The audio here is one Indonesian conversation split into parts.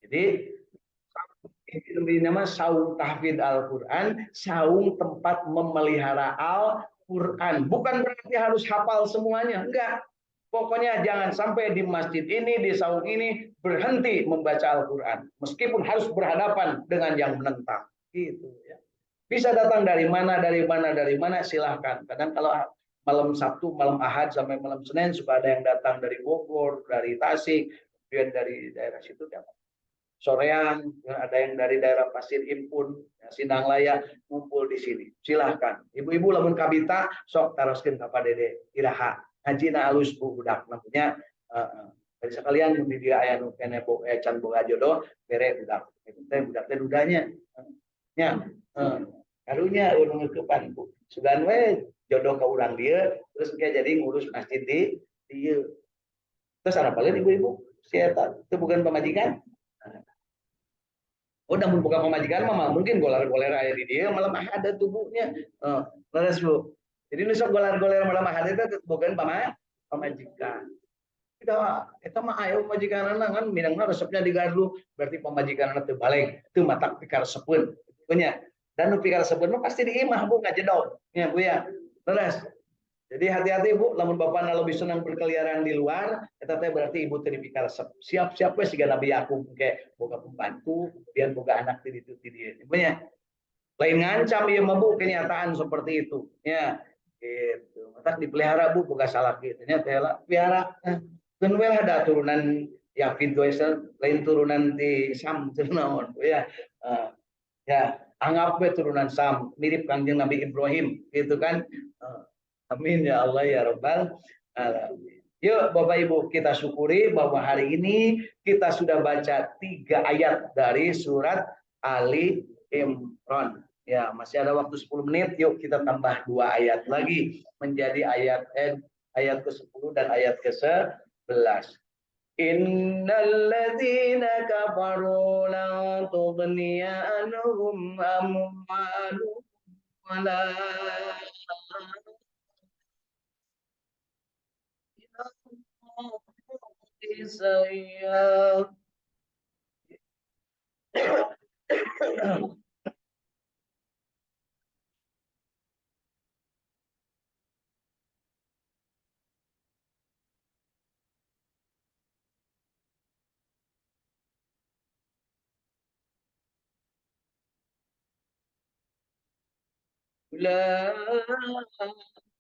Jadi ini nama saung tahfidz Al-Quran, saung tempat memelihara Al-Quran. Bukan berarti harus hafal semuanya, enggak. Pokoknya jangan sampai di masjid ini, di saung ini berhenti membaca Al-Quran, meskipun harus berhadapan dengan yang menentang. Gitu ya. Bisa datang dari mana, dari mana, dari mana, silahkan. Kadang kalau malam Sabtu, malam Ahad sampai malam Senin suka ada yang datang dari Bogor, dari Tasik, kemudian dari daerah situ sorean, ada yang dari daerah Pasir Impun, Sindang Laya, ngumpul di sini. Silahkan. Ibu-ibu lamun kabita, sok taroskeun ka Padede iraha. Hajina alus bu budak namanya dari sekalian di dia aya nu kene can boga jodoh bere budak. Teh budak teh dudanya. Nya karunya urang ngeukepan Bu. Sugan we jodoh ka urang dia terus kayak jadi ngurus masjid di dieu. Terus apa lagi ibu-ibu? Si eta itu bukan pemajikan. Udah membuka pemajikan mah mungkin golar-goler aya di dia malam ada tubuhnya. Leres Bu. Jadi nu sok golar-goler malam ada itu bukan pemajikan. Kita mah aya pemajikanana kan minangna resepnya digardu berarti pemajikanana teu balik teu matak pikaresepeun punya. Dan nu pikaresepeun mah pasti diimah Bu ngajedog. Ya Bu ya. Leres. Jadi hati-hati Bu, lamun bapakna lebih senang berkeliaran di luar, eta teh berarti ibu teh resep. Siap-siap we siga Nabi Yakub ke boga pembantu, kemudian boga anak ti ditu ti dieu. Nya lain ngancam ieu mah Bu kenyataan seperti itu. Ya. Gitu. Matak dipelihara Bu boga salah kitu nya teh pelihara. Keun we ada turunan Yafid Goisel, lain turunan ti Sam naon ya. Ya, anggap we turunan Sam, mirip Kangjeng Nabi Ibrahim gitu kan. Amin ya Allah ya Rabbal alamin. Yuk Bapak Ibu kita syukuri bahwa hari ini kita sudah baca 3 ayat dari surat Ali Imran. Ya, masih ada waktu 10 menit. Yuk kita tambah 2 ayat lagi menjadi ayat ke-10 dan ayat ke-11. Innalladzina kafaru la tughniya anhum amwaluhum wala saya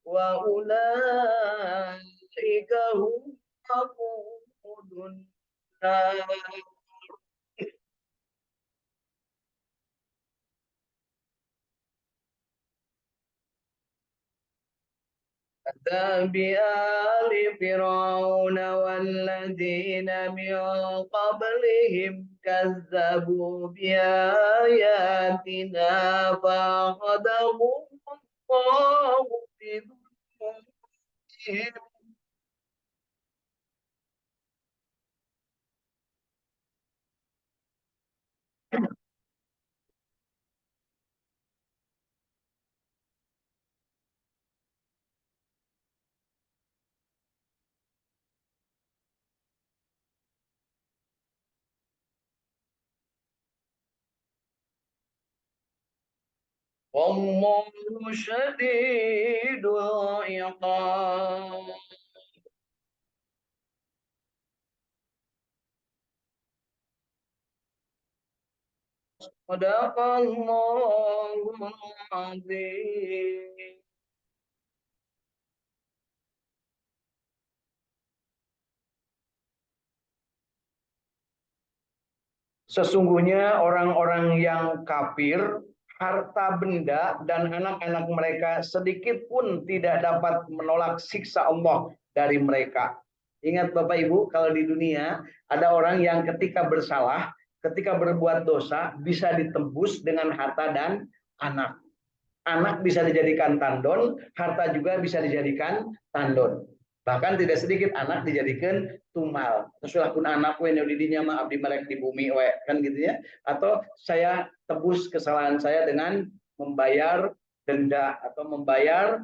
wa ulaika hum waqudun بآل فرعون والذين من قبلهم كذبوا بآياتنا فأخذهم الله بذنوبهم. والله شديد العقاب. Sadaqallahul azim. Sesungguhnya orang-orang yang kafir, harta benda dan anak-anak mereka sedikit pun tidak dapat menolak siksa Allah dari mereka. Ingat Bapak Ibu, kalau di dunia ada orang yang ketika bersalah, ketika berbuat dosa bisa ditembus dengan harta dan anak. Anak bisa dijadikan tandon, harta juga bisa dijadikan tandon. Bahkan tidak sedikit anak dijadikan tumal. Terus pun anak we didinya mah abdi melek di bumi we kan gitu ya. Atau saya tebus kesalahan saya dengan membayar denda atau membayar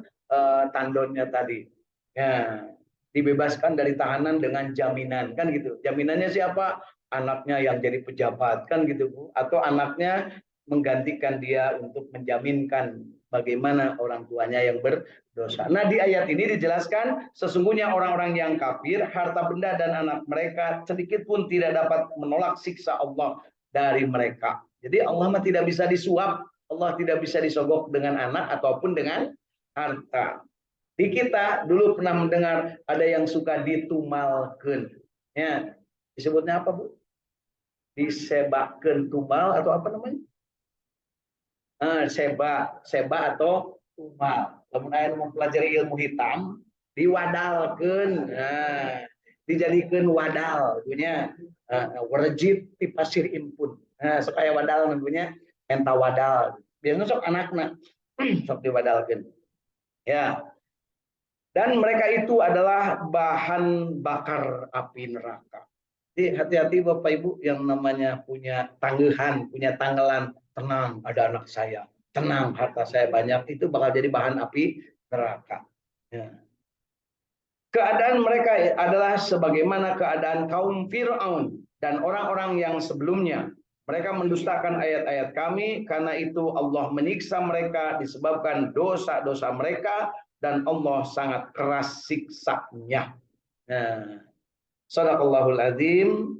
tandonnya tadi. Ya, dibebaskan dari tahanan dengan jaminan kan gitu. Jaminannya siapa? anaknya yang jadi pejabat kan gitu Bu, atau anaknya menggantikan dia untuk menjaminkan bagaimana orang tuanya yang berdosa. Nah, di ayat ini dijelaskan sesungguhnya orang-orang yang kafir, harta benda dan anak mereka sedikit pun tidak dapat menolak siksa Allah dari mereka. Jadi Allah mah tidak bisa disuap, Allah tidak bisa disogok dengan anak ataupun dengan harta. Di kita dulu pernah mendengar ada yang suka ditumalkan. Ya, disebutnya apa Bu? Disebakan tumal atau apa namanya? Seba atau tumal. Lamun aya mempelajari ilmu hitam, diwadalkeun. Nah, dijadikan wadal punya warjib di pasir impun. Nah, supaya wadal punya enta wadal. Biasanya sok anakna sok diwadalkeun. Ya. Dan mereka itu adalah bahan bakar api neraka. Jadi hati-hati Bapak Ibu yang namanya punya tangguhan, punya tanggalan, tenang ada anak saya, tenang harta saya banyak, itu bakal jadi bahan api neraka. Ya. Keadaan mereka adalah sebagaimana keadaan kaum Fir'aun dan orang-orang yang sebelumnya. Mereka mendustakan ayat-ayat kami, karena itu Allah menyiksa mereka disebabkan dosa-dosa mereka, dan Allah sangat keras siksanya. Nah, Shadaqallahul Azim.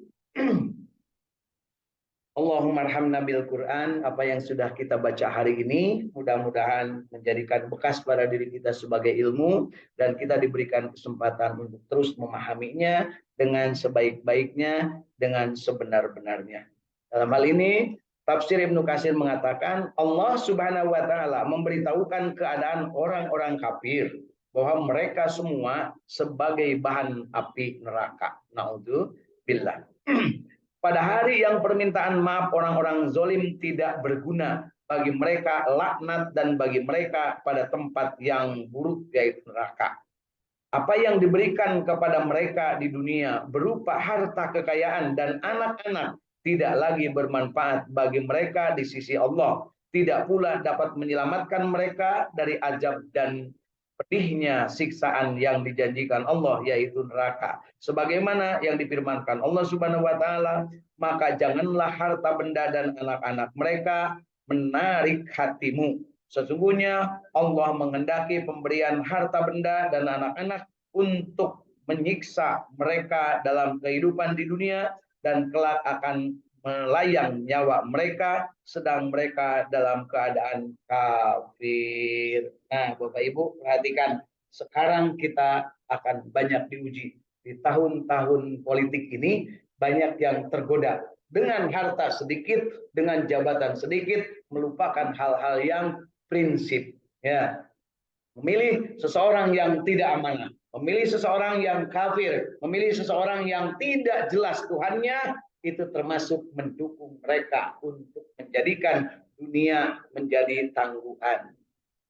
Allahumma arhamna bil Quran, apa yang sudah kita baca hari ini mudah-mudahan menjadikan bekas pada diri kita sebagai ilmu, dan kita diberikan kesempatan untuk terus memahaminya dengan sebaik-baiknya, dengan sebenar-benarnya. Dalam hal ini tafsir Ibnu Katsir mengatakan Allah Subhanahu wa taala memberitahukan keadaan orang-orang kafir bahwa mereka semua sebagai bahan api neraka. Naudzubillah. Pada hari yang permintaan maaf orang-orang zolim tidak berguna, bagi mereka laknat dan bagi mereka pada tempat yang buruk yaitu neraka. Apa yang diberikan kepada mereka di dunia berupa harta kekayaan dan anak-anak tidak lagi bermanfaat bagi mereka di sisi Allah. Tidak pula dapat menyelamatkan mereka dari azab dan pedihnya siksaan yang dijanjikan Allah, yaitu neraka. Sebagaimana yang difirmankan Allah Subhanahu wa taala, maka janganlah harta benda dan anak-anak mereka menarik hatimu. Sesungguhnya Allah menghendaki pemberian harta benda dan anak-anak untuk menyiksa mereka dalam kehidupan di dunia, dan kelak akan melayang nyawa mereka sedang mereka dalam keadaan kafir. Nah, Bapak Ibu perhatikan, sekarang kita akan banyak diuji. Di tahun-tahun politik ini banyak yang tergoda dengan harta sedikit, dengan jabatan sedikit, melupakan hal-hal yang prinsip. Ya, memilih seseorang yang tidak amanah, memilih seseorang yang kafir, memilih seseorang yang tidak jelas Tuhannya, itu termasuk mendukung mereka untuk menjadikan dunia menjadi tangguhan.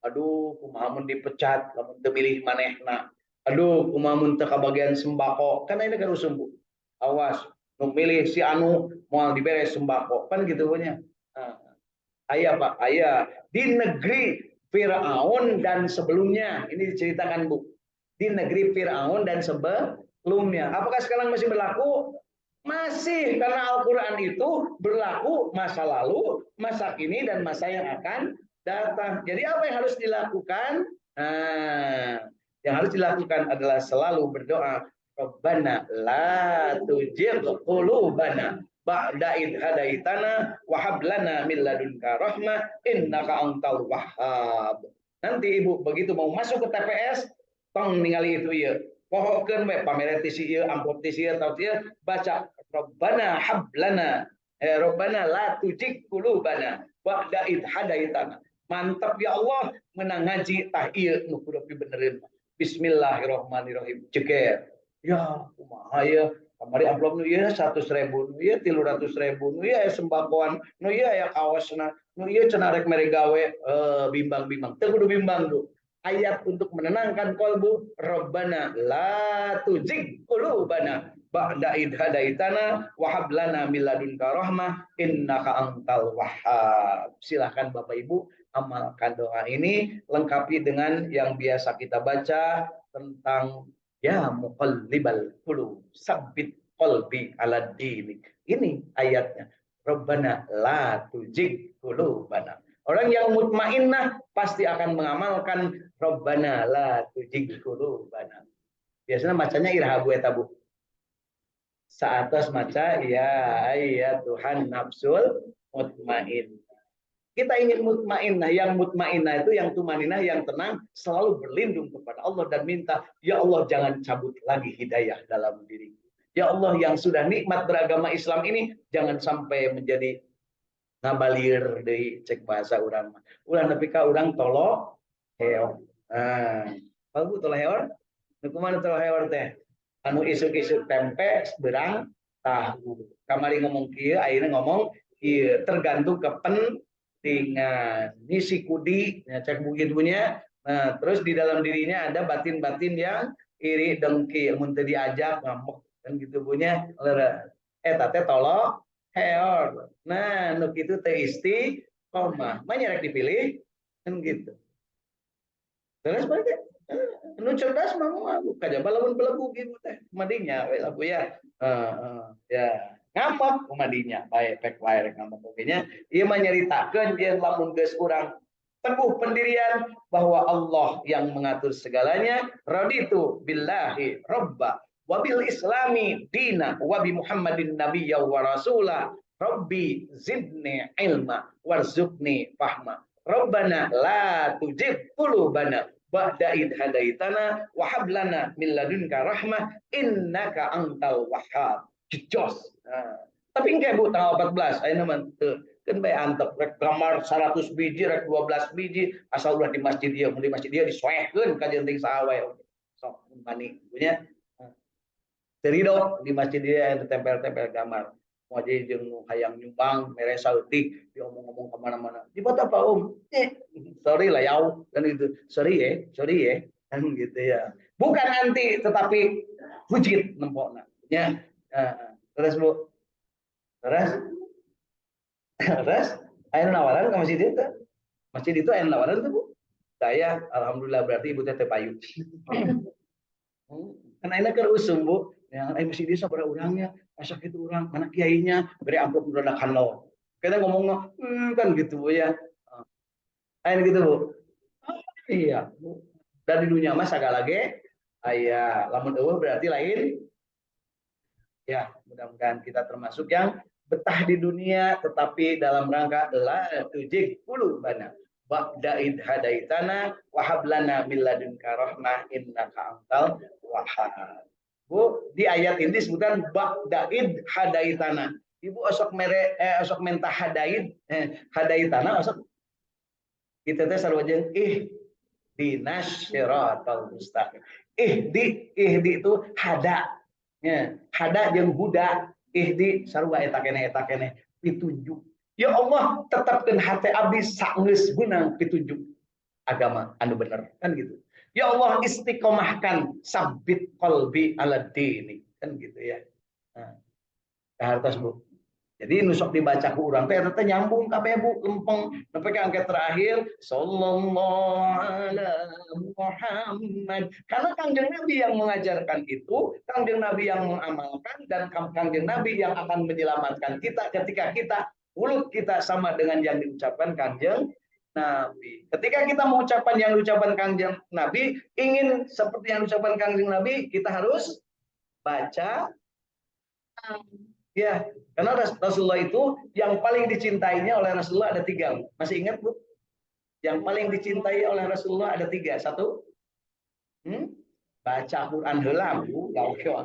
Aduh, kumaha mun dipecat, lamun teu milih manehna. Aduh, kumaha mun teu kabagian sembako, kan ini kan sembuh. Awas, nu milih si anu moal diberes sembako, kan gitu punya. Nah, ayah Pak, ayah di negeri Firaun dan sebelumnya, ini diceritakan Bu, di negeri Firaun dan sebelumnya. Apakah sekarang masih berlaku? Masih, karena Al-Quran itu berlaku masa lalu, masa kini, dan masa yang akan datang. Jadi apa yang harus dilakukan? Nah, yang harus dilakukan adalah selalu berdoa, Rabbana la tujigh qulubana ba'da id hadaitana wa hab lana min ladunka rahmah innaka antal wahhab. Nanti Ibu begitu mau masuk ke TPS, tong ningali itu ya. Pohokeun we pamere ti si ieu, amplop ti si ieu, tau ti baca Rabbana hab lana Rabbana la tujigh qulubana ba'da id hadaitana. Mantap ya Allah, menang ngaji tah ieu nu kudu benerin. Bismillahirrahmanirrahim. Ceker. Ya, kumaha ya? Kamari amplop nu ieu 100.000, nu ieu 300.000, nu ieu sembakoan, nu ieu aya kaosna, nu ieu cenah rek mere gawe bimbang-bimbang. Teu kudu bimbang du. Ayat untuk menenangkan kolbu, Rabbana la tuzigh qulubana ba'da id hadaitana wa hab lana min ladunka rahmah innaka antal wahhab. Silakan Bapak Ibu amalkan doa ini, lengkapi dengan yang biasa kita baca tentang ya muqallibal qulub, sabbit qalbi ala dini. Ini ayatnya. Rabbana la tuzigh qulubana. Orang yang mutmainnah pasti akan mengamalkan Rabbana la tuzigh qulubana. Biasanya bacanya irhabu eta Bu. Saatos maca ya Tuhan nafsul mutmain. Kita ingin mutmainnah, yang mutmainnah itu yang tumaninah, yang tenang, selalu berlindung kepada Allah dan minta, ya Allah jangan cabut lagi hidayah dalam diriku. Ya Allah yang sudah nikmat beragama Islam ini, jangan sampai menjadi ngabalir dari cek bahasa orang. Ulah nepi ka urang tolo heor. Nah, bagus tolo heor. Nu kumaha tolo heor teh? Anu isuk-isuk tempe berang tahu. Kamari ngomong kieu, ayeuna ngomong kieu, tergantung kepentingan. Ini si kudi, ya, cek begitunya. Nah, terus di dalam dirinya ada batin-batin yang iri dengki, mun teu diajak ngamuk kan gitu punya. Eta teh tolo heor. Nah, nu kitu teh istiqomah. Mah nyerek dipilih kan gitu. Terus berarti nu cerdas mah kajaba lamun belebu gitu teh. Madinya we lagu ya. Ya, ngambek madinya bae pek wae rek ngambek ogenya. Ieu mah nyaritakeun ieu lamun geus urang teguh pendirian bahwa Allah yang mengatur segalanya. Raditu billahi robba wa bil islami dina wa bi Muhammadin nabiyya wa rasula. Rabbi zidni ilma warzuqni fahma. Rabbana la tujib qulubana ba'da id hadaitana wa hab lana min ladunka rahmah innaka antal wahhab. Jos. Nah, tapi engke Bu tanggal 14 ayeuna mah teu kan bae antep rek gambar 100 biji rek 12 biji asal ulah di masjid ieu mun di masjid ieu disoehkeun ka jenting saha wae sok mani punya terido di masjid ieu aya tempel-tempel gambar mau jadi jeung hayang nyumbang mere sautik diomong-omong kemana-mana di bata Pak sorry lah yau kan gitu sorry ya kan gitu ya bukan anti tetapi hujit nempokna ya terus Bu terus aya nawaran ke masjid itu aya nawaran tuh Bu saya alhamdulillah berarti ibu teh payu kan ayeuna keur usum Bu yang masjid itu sabaraha urangnya asa kitu urang mana kiainya beri amplop dadakan lo kita ngomong kan gitu Bu ya aya gitu Bu iya Bu dari dunia mah sagala ge aya lamun eueuh berarti lain ya mudah-mudahan kita termasuk yang betah di dunia tetapi dalam rangka la tujig qulubana ba'da id hadaitana wa hab lana min ladunka rahmah innaka antal wahhab. Bu, di ayat ini disebutkan ba'da id hadaitana. Ibu osok osok mentah hadaitana osok kita teh sarwajeun dinas siratal mustaqim. Ihdi itu hada. Ya, hada jeung huda. Ihdi sarua eta keneh pitujuh. Ya Allah, tetapkeun hate abdi saeus gunang pitujuh agama anu bener kan gitu. Ya Allah, istiqomahkan sabit qalbi ala dini kan gitu ya. Nah, hartos Bu. Jadi nusok dibaca ku urang teh eta nyambung kabeh Bu lempeng sampai ke angka terakhir sallallahu alaihi Muhammad. Karena Kangjeng Nabi yang mengajarkan itu, Kangjeng Nabi yang mengamalkan dan Kangjeng Nabi yang akan menyelamatkan kita ketika kita mulut kita sama dengan yang diucapkan Kangjeng Nabi. Ketika kita mengucapkan yang diucapkan Kangjeng Nabi, ingin seperti yang diucapkan Kangjeng Nabi, kita harus baca ya, karena Rasulullah itu yang paling dicintainya oleh Rasulullah ada 3. Masih ingat Bu? Yang paling dicintai oleh Rasulullah ada 3. 1, baca Quran heula Bu,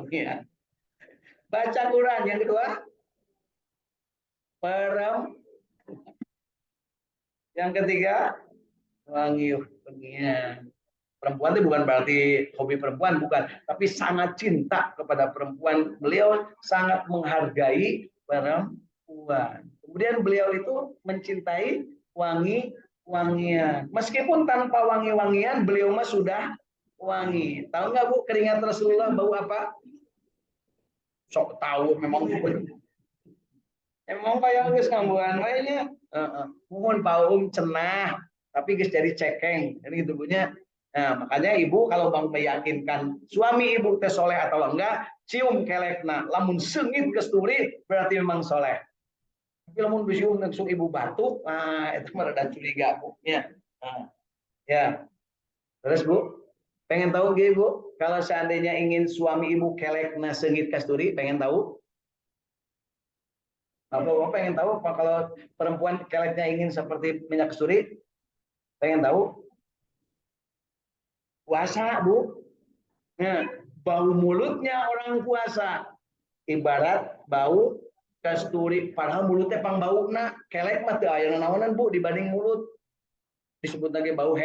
ya. Baca Quran. Yang kedua, yang ketiga, wangi pengian. Perempuan itu bukan berarti hobi perempuan, bukan. Tapi sangat cinta kepada perempuan. Beliau sangat menghargai perempuan. Kemudian beliau itu mencintai wangi-wangian. Meskipun tanpa wangi-wangian, beliau mah sudah wangi. Tahu nggak Bu, keringat Rasulullah bau apa? Sok tahu memang. Emang kayak geus ngambuan we nya. Mohon paum cenah, tapi geus jadi cekeng. Jadi gitu punya. Nah, makanya ibu kalau mau meyakinkan suami ibu teh soleh atau enggak, cium kelekna, lamun sengit kesturi berarti memang soleh. Tapi lamun bisium langsung ibu batuk, nah itu mah rada curiga Bu. Ya. Nah, ya. Terus Bu, pengen tahu gak Bu, kalau seandainya ingin suami ibu kelekna sengit kasturi, pengen tahu? Apa pengen tahu apa kalau perempuan keleknya ingin seperti minyak kasturi? Pengen tahu? Puasa Bu. Nah, bau mulutnya orang puasa ibarat bau kasturi, padahal mulutnya pang bau na kelek mah teu aya naonan Bu dibanding mulut. Disebut lagi bau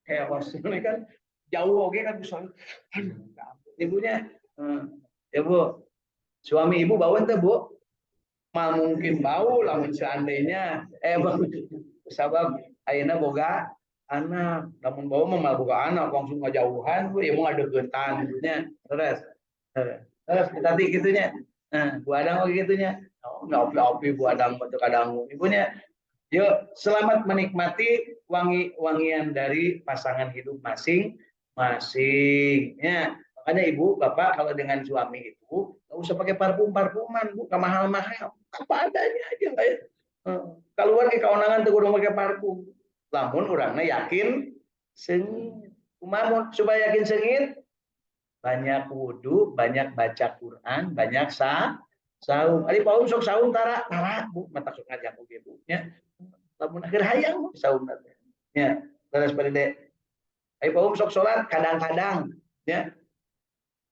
maksudnya kan jauh oke kan bisa ibunya. Ya Bu, suami ibu bau ente Bu? Mal mungkin bau lamun seandainya bau sabab ayeuna boga anak, lamun bau mah mal boga anak langsung ngajauhan Bu, ya mau ngadeukeutan nya. Terus tadi gitunya. Nah, buadang oke gitunya. Ngopi-ngopi buadang betul kadang ibunya. Yuk, selamat menikmati wangi-wangian dari pasangan hidup masing-masing. Ya, makanya ibu, bapak kalau dengan suami itu nggak usah pakai parfum-parfuman, Bu, nggak mahal-mahal. Apa adanya aja nggak ya. Keluar ke kaunangan tuh udah pakai parfum. Lamun orangnya yakin sengit. Kumaha supaya yakin sengit? Banyak wudhu, banyak baca Quran, banyak saum. Ari paum sok saum tara Bu, mata sok ngajak oge Bu. Ya. Lamun akhir hayang saum teh. Ya, terus pada ari paum sok salat kadang-kadang, ya.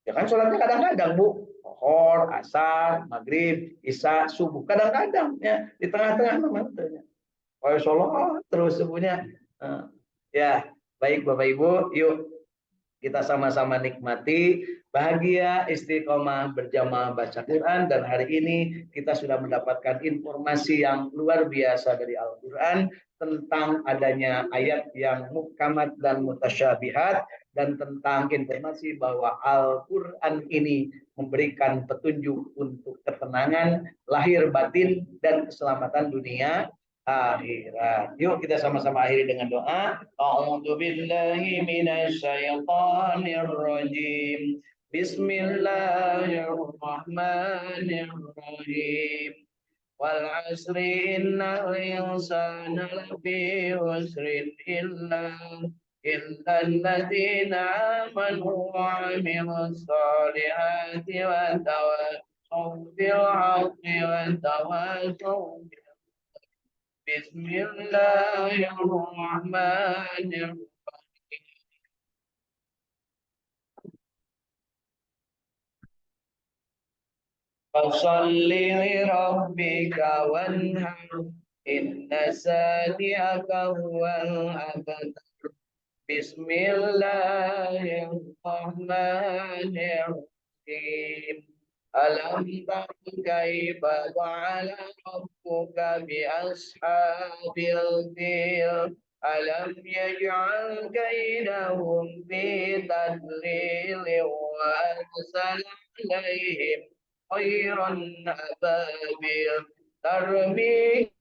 Ya kan salatnya kadang-kadang Bu. Zuhur, asar, maghrib, isya, subuh kadang-kadang ya di tengah-tengah memang tanya. Kalau sholat terus semuanya. Ya, baik Bapak Ibu, yuk kita sama-sama nikmati bahagia istiqomah berjamaah baca Quran, dan hari ini kita sudah mendapatkan informasi yang luar biasa dari Al-Quran tentang adanya ayat yang muhkamat dan mutasyabihat, dan tentang informasi bahwa Al-Quran ini memberikan petunjuk untuk ketenangan lahir batin dan keselamatan dunia akhirat. Yuk kita sama-sama akhiri dengan doa. A'udzu billahi minasy syaithanir rajim. Bismillahirrahmanirrahim. Wal 'asri innal insana lafi khusrin illa alladziina aamanu wa 'amilus shaalihati wa tawassaw bil haqqi wa tawassaw بسم الله الرحمن الرحيم. فصل لربك وانحر إن شانئك هو الأبتر. بسم الله الرحمن الرحيم. ألم تر كيف فعل ربك بأصحاب الفيل ألم يجعل كيدهم في تضليل وأرسل عليهم طيرا أبابيل ترميهم